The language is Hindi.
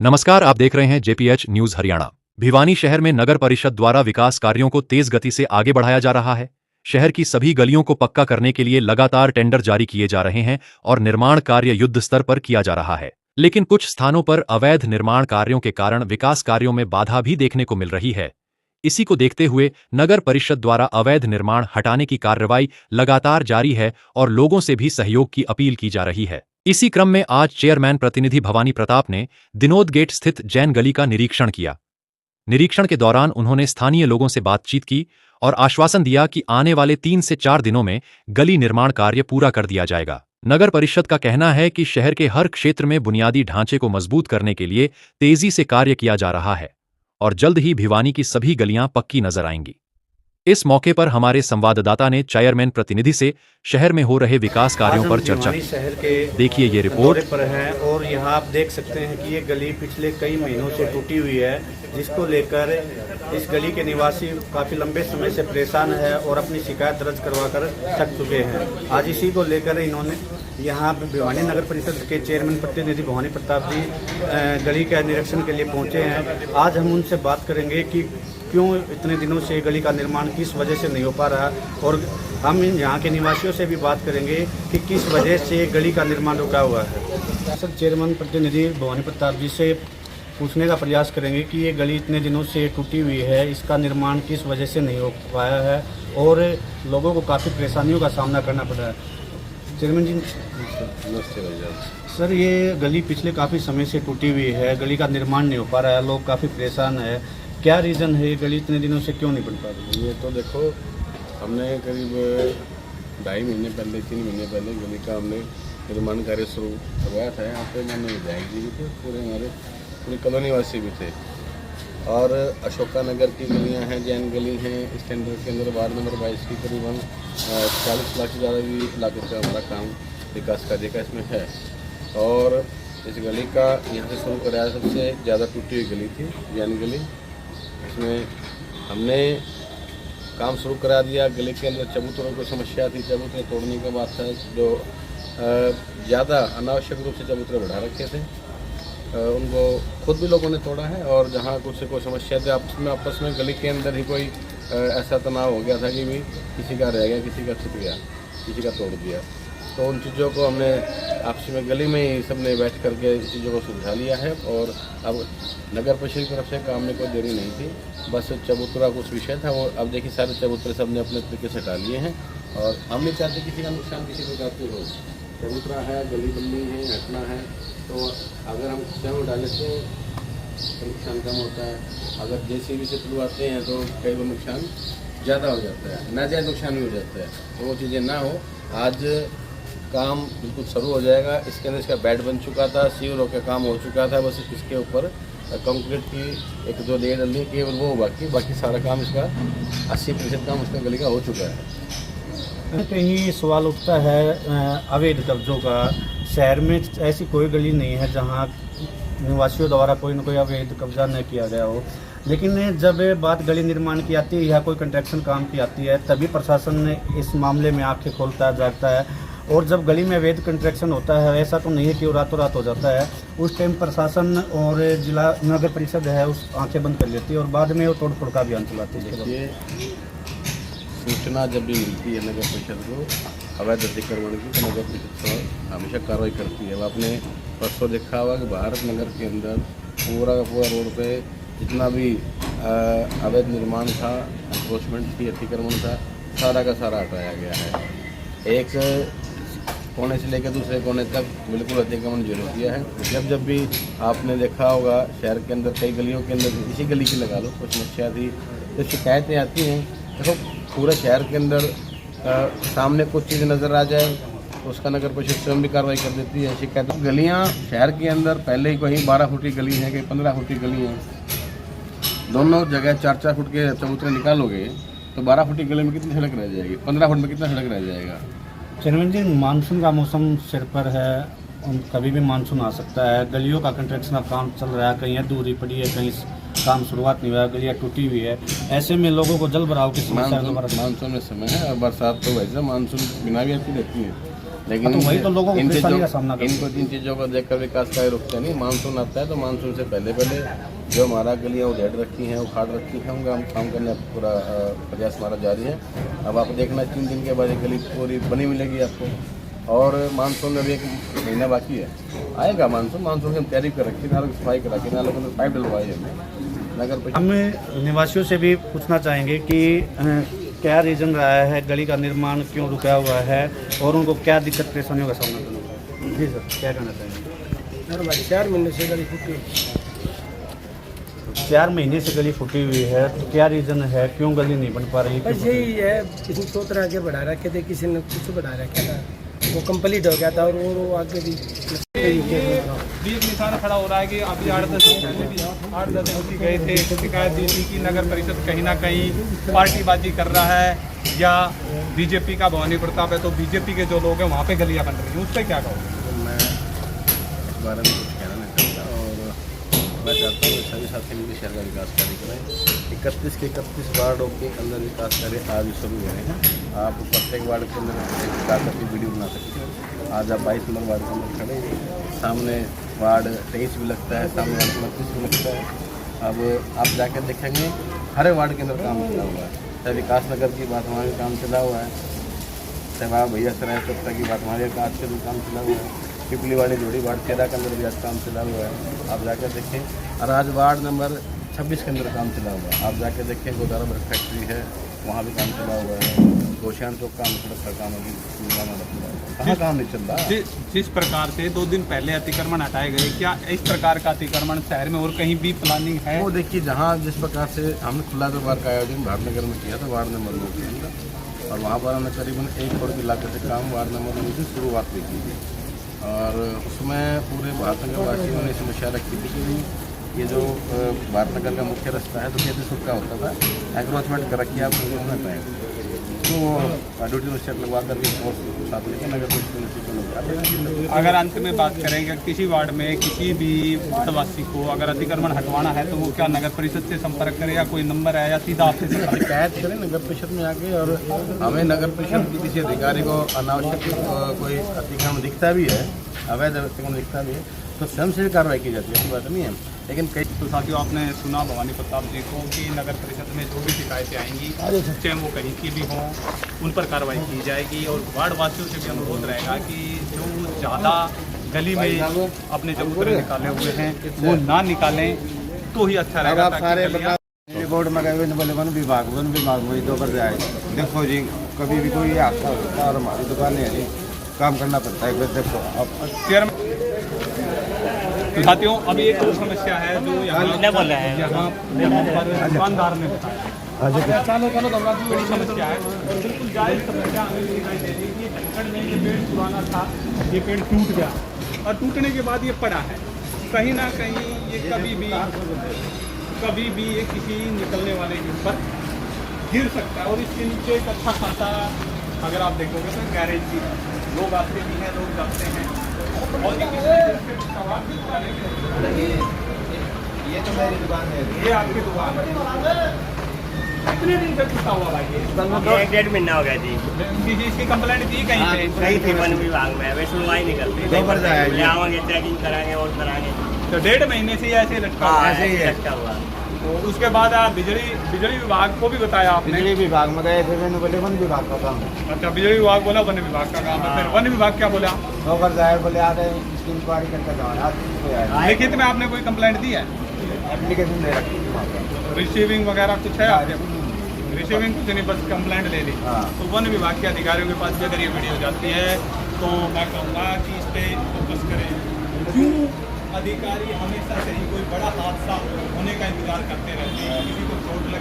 नमस्कार, आप देख रहे हैं जेपीएच न्यूज हरियाणा। भिवानी शहर में नगर परिषद द्वारा विकास कार्यों को तेज गति से आगे बढ़ाया जा रहा है। शहर की सभी गलियों को पक्का करने के लिए लगातार टेंडर जारी किए जा रहे हैं और निर्माण कार्य युद्ध स्तर पर किया जा रहा है। लेकिन कुछ स्थानों पर अवैध निर्माण कार्यों के कारण विकास कार्यों में बाधा भी देखने को मिल रही है। इसी को देखते हुए नगर परिषद द्वारा अवैध निर्माण हटाने की कार्रवाई लगातार जारी है और लोगों से भी सहयोग की अपील की जा रही है। इसी क्रम में आज चेयरमैन प्रतिनिधि भवानी प्रताप ने दिनोद गेट स्थित जैन गली का निरीक्षण किया। निरीक्षण के दौरान उन्होंने स्थानीय लोगों से बातचीत की और आश्वासन दिया कि आने वाले 3 से 4 दिनों में गली निर्माण कार्य पूरा कर दिया जाएगा। नगर परिषद का कहना है कि शहर के हर क्षेत्र में बुनियादी ढांचे को मजबूत करने के लिए तेजी से कार्य किया जा रहा है और जल्द ही भिवानी की सभी गलियां पक्की नजर आएंगी। इस मौके पर हमारे संवाददाता ने चेयरमैन प्रतिनिधि से शहर में हो रहे विकास कार्यों पर चर्चा की। शहर के देखिए ये रिपोर्ट पर है और यहाँ आप देख सकते हैं कि ये गली पिछले कई महीनों से टूटी हुई है, जिसको लेकर इस गली के निवासी काफ़ी लंबे समय से परेशान है और अपनी शिकायत दर्ज करवाकर थक चुके हैं। आज इसी को लेकर इन्होंने यहाँ भिवानी नगर परिषद के चेयरमैन प्रतिनिधि भवानी प्रताप जी गली के निरीक्षण के लिए पहुँचे हैं। आज हम उनसे बात करेंगे कि क्यों इतने दिनों से गली का निर्माण किस वजह से नहीं हो पा रहा, और हम यहाँ के निवासियों से भी बात करेंगे कि किस वजह से गली का निर्माण रुका हुआ है। सर, चेयरमैन प्रतिनिधि भवानी प्रताप जी से पूछने का प्रयास करेंगे कि ये गली इतने दिनों से टूटी हुई है, इसका निर्माण किस वजह से नहीं हो पाया है और लोगों को काफ़ी परेशानियों का सामना करना पड़ रहा है। चेयरमैन जी नमस्ते भैया। सर, ये गली पिछले काफ़ी समय से टूटी हुई है, गली का निर्माण नहीं हो पा रहा है, लोग काफ़ी परेशान है। क्या रीज़न है, गली इतने दिनों से क्यों नहीं बन पा रही? ये तो देखो, हमने करीब 2.5 महीने पहले 3 महीने पहले गली का हमने निर्माण कार्य शुरू करवाया था। यहाँ पे मैंने विधायक जी भी थे, पूरी कॉलोनी वासी भी थे, और अशोका नगर की गलियाँ हैं, जैन गली हैं, इस टेंडर के अंदर वार्ड नंबर 22 की करीबन 40 लाख से ज़्यादा भी लागत का हमारा काम विकास कार्य का इसमें है। और इस गली का यहाँ से शुरू कराया, सबसे ज़्यादा टूटी हुई गली थी जैन गली। इसमें हमने काम शुरू करा दिया। गली के अंदर चबूतरों की समस्या थी, चबूतरे तोड़ने के बाद था जो ज़्यादा अनावश्यक रूप से चबूतरे बढ़ा रखे थे, उनको खुद भी लोगों ने तोड़ा है। और जहाँ कुछ से कोई समस्या थी आपस में गली के अंदर ही कोई ऐसा तनाव हो गया था कि भी किसी का रह गया, किसी का छूट गया, किसी का तोड़ दिया, तो उन चीज़ों को हमने आपस में गली में ही सबने बैठ करके इस चीज़ों को सुलझा लिया है। और अब नगर परिषद की तरफ से काम में कोई देरी नहीं थी, बस चबूतरा कुछ विषय था, वो अब देखिए सारे चबूतरे सब ने अपने तरीके से हटा लिए हैं। और हम नहीं चाहते किसी का नुकसान किसी प्रकार से हो। चबूतरा है, गली बननी है, हटना है, तो अगर हम स्वयं डालें तो नुकसान कम होता है। अगर JCB से तुड़वाते हैं तो कई बार नुकसान ज़्यादा हो जाता है, नाजायज़ नुकसान भी हो जाता है। तो वो चीज़ें ना हो। आज काम बिल्कुल शुरू हो जाएगा। इसके अंदर इसका बेड बन चुका था, सीवरों का काम हो चुका था, बस इसके ऊपर कंक्रीट की 1-2 लेयर डलनी केवल वो बाकी सारा काम इसका 80% काम उसका गली का हो चुका है। कहीं सवाल उठता है अवैध कब्जों का। शहर में ऐसी कोई गली नहीं है जहाँ निवासियों द्वारा कोई न कोई अवैध कब्जा न किया गया हो, लेकिन जब बात गली निर्माण की आती है या कोई कंस्ट्रक्शन काम की आती है तभी प्रशासन इस मामले में आंखें खोलता है, जागता है। और जब गली में अवैध कंस्ट्रक्शन होता है, ऐसा तो नहीं है कि वो रातों रात हो जाता है, उस टाइम प्रशासन और जिला नगर परिषद है उस आंखें बंद कर लेती है और बाद में वो तोड़ फोड़ का अभियान चलाती है। ये सूचना जब भी मिलती है नगर परिषद को अवैध अतिक्रमण की, तो नगर परिषद हमेशा कार्रवाई करती है। वो आपने परसों देखा होगा कि भारत नगर के अंदर पूरा का पूरा रोड पे जितना भी अवैध निर्माण था, एनक्रोचमेंट थी, अतिक्रमण था, सारा का सारा हटाया गया है। एक कोने से लेकर दूसरे कोने तक बिल्कुल अतिक्रमण जीरो किया है। जब भी आपने देखा होगा शहर के अंदर कई गलियों के अंदर, इसी गली की लगा लो, कुछ समस्या थी तो शिकायतें आती हैं। देखो, पूरे शहर के अंदर सामने कुछ चीज़ नज़र आ जाए तो उसका नगर परिषद स्वयं भी कार्रवाई कर देती है। शिकायत गलियाँ शहर के अंदर पहले ही कहीं 12 फुट की गली है, कहीं 15 फुट की गली है, दोनों जगह 4-4 फुट के चबूतरे निकालोगे तो 12 फुट की गली में कितनी सड़क रह जाएगी, 15 फुट में कितना सड़क रह जाएगा। चेयरमैन जी, मानसून का मौसम सिर पर है, कभी भी मानसून आ सकता है। गलियों का कंस्ट्रक्शन का काम चल रहा है, कहीं अधूरी पड़ी है, कहीं काम शुरुआत नहीं हुआ, गलियाँ टूटी हुई है। ऐसे में लोगों को जल भराव की समस्या मानसून में समय है और बरसात तो वैसे मानसून बिना भी आती रहती है, लेकिन तो वही तो लोगों को इन परेशानी चीज़ों का सामना करना इनको इन चीज़ों को देखकर विकास कार्य रुकते नहीं। मानसून आता है तो मानसून से पहले पहले जो हमारा गलियाँ उधेड़ रखी हैं, उखाड़ रखी हैं, उनका हम काम करने का पूरा प्रयास हमारा जारी है। अब आप देखना 3 दिन के बाद ये गली पूरी बनी मिलेगी आपको। और मानसून में भी 1 महीना बाकी है, आएगा मानसून। मानसून की हम तैयारी कर रखी, नालों की सफाई करा के, नालों में पाइप डलवाई है हमने नगर परिषद। हम निवासियों से भी पूछना चाहेंगे कि क्या रीज़न रहा है गली का निर्माण क्यों रुका हुआ है और उनको क्या दिक्कत परेशानियों का सामना करना पड़ा है। जी सर, क्या कहना चाहेंगे? 4 महीने से गली फूटी। 4 महीने से गली फूटी हुई है, तो क्या रीज़न है, क्यों गली नहीं बन पा रही है? बस यही है, किसी ने 100 तरह के बढ़ा रखे थे, किसी ने कुछ बढ़ा रखा था, वो कंप्लीट हो गया था और वो आगे भी एक निशान खड़ा हो रहा है कि अभी 8-10 दिन पहले भी 8-10 दिन गए थे, शिकायत दी थी कि नगर परिषद कहीं ना कहीं पार्टीबाजी कर रहा है या बीजेपी का भवानी प्रताप है, तो बीजेपी के जो लोग हैं वहाँ पे गलियाँ बन रही हैं, उस पर क्या कहोगे? तो मैं इस बारे में कुछ कहना नहीं चाहता और मैं चाहता हूँ सभी साथी मिलकर शहर का विकास कार्य करें। 31 के 31 वार्डों के अंदर विकास कार्य आज शुरू हुए हैं। आप प्रत्येक वार्ड के अंदर एक विकास की वीडियो बना सकते हैं। आज आप 22 नंबर वार्ड के अंदर खड़े हैं, सामने वार्ड 23 भी लगता है, सामने वार्ड 29 भी लगता है। अब आप जाकर देखेंगे हर वार्ड के अंदर काम चला हुआ है। चाहे विकास नगर की बात वहाँ भी काम चला हुआ है, चाहे वहाँ भैया सराय सत्ता की बात वहाँ आज के भी काम चला हुआ है। पिपली वाली जोड़ी वार्ड 13 के अंदर भी आज काम चला हुआ है, आप जाकर देखें। और आज वार्ड नंबर 26 के अंदर काम चला हुआ है, आप जाकर देखें। गोदारा ब्रेक फैक्ट्री है, वहाँ भी काम चला हुआ है। गोशान चौक का सड़क का काम अभी कहाँ काम नहीं चल रहा। जिस प्रकार से 2 दिन पहले अतिक्रमण हटाए गए, क्या इस प्रकार का अतिक्रमण शहर में और कहीं भी प्लानिंग है? वो देखिए, जहाँ जिस प्रकार से हमने खुला दरबार का आयोजन भारतनगर में किया था वार्ड नंबर 9 के अंदर, और वहाँ पर हमने करीबन 1 करोड़ की लागत से काम वार्ड नंबर 9 की शुरुआत भी की थी। और उसमें पूरे भारतनगर वासियों ने समस्या रखी थी कि ये जो भारतनगर का मुख्य रास्ता है तो कैसे सुक्का होता था, एग्रोचमेंट कर रखी है, आप नहीं पाएंगे। तो ड्यूटी स्टेट लगवा करके साथ लेकर नगर परिषद। अगर अंत में बात करेंगे, किसी वार्ड में किसी भी वासी को अगर अतिक्रमण हटवाना है तो वो क्या नगर परिषद से संपर्क करे या कोई नंबर है या सीधा आपसे शिकायत करें नगर परिषद में आके। और हमें नगर परिषद की किसी अधिकारी को अनावश्यक कोई अतिक्रमण दिखता भी है, अवैध अतिक्रमण दिखता भी है, तो स्वयं से भी कार्रवाई की जाती है, ऐसी बात नहीं है। लेकिन कई तो साथियों, आपने सुना भवानी प्रताप जी को कि नगर परिषद में जो भी शिकायतें आएंगी, चाहे वो कहीं की भी हों, उन पर कार्रवाई की जाएगी। और वार्ड वासियों से भी अनुरोध रहेगा कि जो ज़्यादा गली में अपने चबूतरे निकाले हुए हैं वो ना निकालें तो ही अच्छा रहेगा। रिपोर्ट में गए बोले वन विभाग वही 2 पर जाए। देखो जी, कभी भी कोई हादसा होता है और हमारी दुकानें है जी, काम करना पड़ता है। देखो अब तो साथियों, अभी एक और समस्या है जो यहाँ पर दुकानदार ने बताया, बड़ी समस्या है, बिल्कुल जायज़ समस्या हमें भी दिखाई दे रही है कि ढक्कन में ये पेड़ पुराना था, ये पेड़ टूट गया और टूटने के बाद ये पड़ा है। कहीं ना कहीं ये कभी भी ये किसी निकलने वाले के ऊपर गिर सकता है। और इसके नीचे एक अच्छा खासा, अगर आप देखोगे तो गैरेज भी है, लोग आते भी हैं, लोग जाते हैं और ये तो मेरी दुकान है, ये आपकी दुकान है। कितने दिन से टूटा हुआ भाई ये? 1-1.5 महीना हो गया जी। किसी इसकी कंप्लेंट थी कहीं पे? कहीं थी वन विभाग में, वे सुनवाई नहीं करते। 2 पर जाए जी। आवांगे, चेकिंग कराएंगे और कराएंगे। तो 1.5 महीने से ऐसे लटका हुआ है। ऐसे ही है। लटका हुआ। तो उसके बाद आप बिजली विभाग को भी बताया आपने? बिजली विभाग में गए थे, मैंने बोले वन विभाग का काम है। अच्छा, बिजली विभाग बोला वन विभाग का काम है, फिर वन विभाग क्या बोला? 2 पर जाए, बोले आ गए इसकी इंक्वायरी करके जाओ। आज लिखित में आपने कोई कंप्लेंट दी है? एप्लीकेशन दे रखी थी वहाँ पर। रिसीविंग वगैरह कुछ है आपके? रिसीविंग कुछ नहीं, बस कंप्लेंट ले ली। हाँ। तो वन विभाग के अधिकारियों के पास भी अगर ये वीडियो जाती है तो मैं कहूँगा कि इस पर फोकस करें। क्यों अधिकारी हमेशा से ही कोई बड़ा हादसा होने का इंतजार करते रहते हैं, किसी को चोट लगे